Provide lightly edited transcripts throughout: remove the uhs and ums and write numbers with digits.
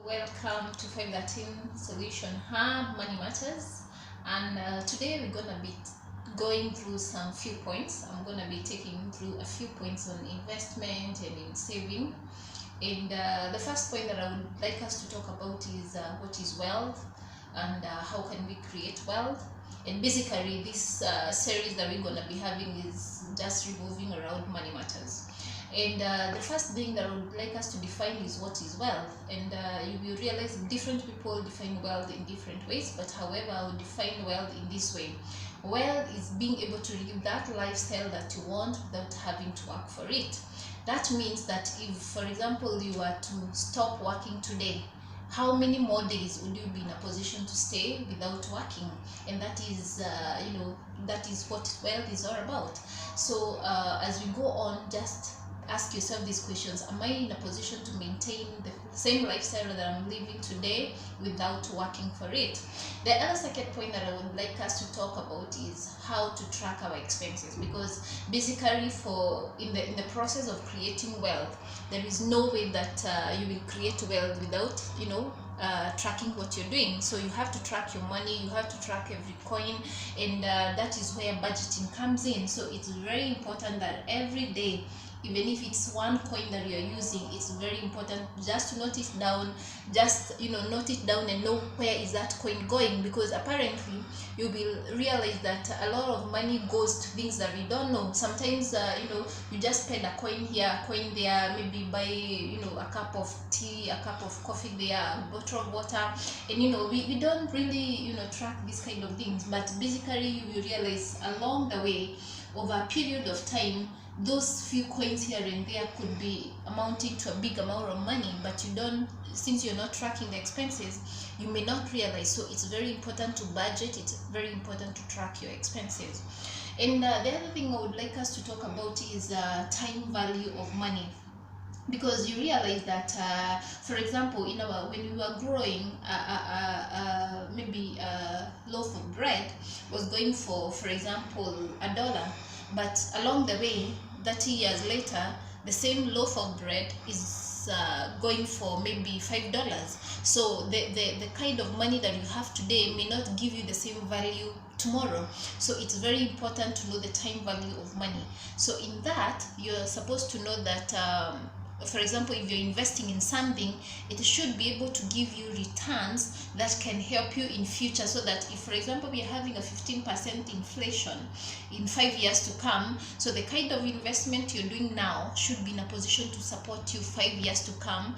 Welcome to 513 Solution Hub Money Matters, and today we're gonna be going through some few points. I'm gonna be taking through a few points on investment and in saving. And the first point that I would like us to talk about is what is wealth and how can we create wealth. And basically this series that we're gonna be having is just revolving around money matters. And the first thing that I would like us to define is what is wealth. And you will realize different people define wealth in different ways, but however I would define wealth in this way. Wealth is being able to live that lifestyle that you want without having to work for it. That means that if, for example, you were to stop working today, how many more days would you be in a position to stay without working? And that is that is what wealth is all about. So as we go on, just ask yourself these questions. Am I in a position to maintain the same lifestyle that I'm living today without working for it? The other second point that I would like us to talk about is how to track our expenses, because basically in the process of creating wealth, there is no way that you will create wealth without tracking what you're doing. So you have to track your money, you have to track every coin, and that is where budgeting comes in. So it's very important that every day, even if it's one coin that you're using, it's very important just to note it down, note it down and know where is that coin going, because apparently you will realize that a lot of money goes to things that we don't know. Sometimes you just spend a coin here, a coin there, maybe buy a cup of tea, a cup of coffee there, a bottle of water, and we don't really track these kind of things. But basically you will realize along the way, over a period of time, those few coins here and there could be amounting to a big amount of money, but since you're not tracking the expenses, you may not realize. So it's very important to budget, it's very important to track your expenses. And the other thing I would like us to talk about is time value of money, because you realize that for example, when we were growing, maybe a loaf of bread was going for example $1, but along the way, 30 years later, the same loaf of bread is going for maybe $5. So the kind of money that you have today may not give you the same value tomorrow. So it's very important to know the time value of money. So in that, you're supposed to know that for example, if you're investing in something, it should be able to give you returns that can help you in future, so that if, for example, we are having a 15% inflation in 5 years to come, so the kind of investment you're doing now should be in a position to support you 5 years to come,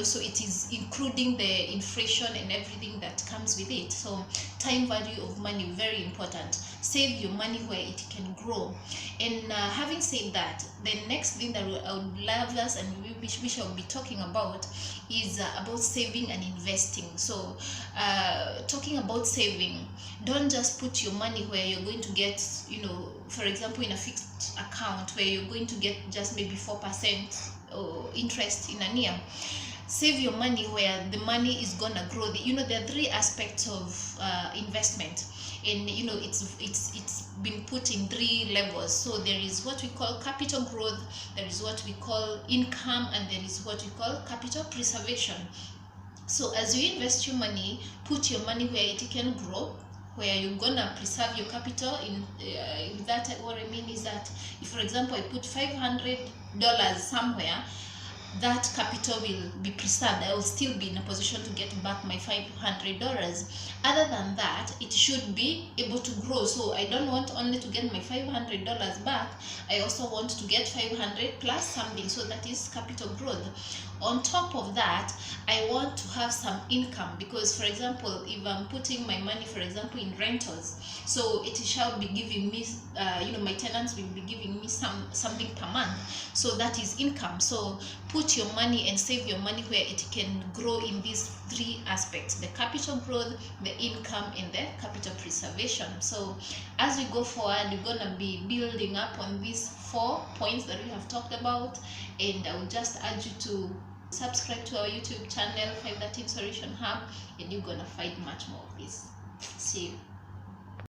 so it is including the inflation and everything that comes with it. So time value of money, very important. Save your money where it can grow. And having said that, the next thing that I would love us and which I will be talking about is about saving and investing. So talking about saving, don't just put your money where you're going to get, for example, in a fixed account where you're going to get just maybe 4% or interest in a year. Save your money where the money is gonna grow. There are three aspects of investment, and it's been put in three levels. So there is what we call capital growth, there is what we call income, and there is what we call capital preservation. So as you invest your money, put your money where it can grow, where you're gonna preserve your capital. In that, what I mean is that if, for example, I put $500 somewhere, that capital will be preserved. I will still be in a position to get back my $500. Other than that, it should be able to grow. So I don't want only to get my $500 back, I also want to get 500 plus something. So that is capital growth. On top of that, I want to have some income, because, for example, if I'm putting my money, for example, in rentals, so it shall be giving me, my tenants will be giving me something per month. So that is income. So put your money and save your money where it can grow in these three aspects: the capital growth, the income, and the capital preservation. So as we go forward, we're gonna be building up on these 4 points that we have talked about, and I would just urge you to subscribe to our YouTube channel, 513 Solution Hub, and you're gonna find much more of this. See you.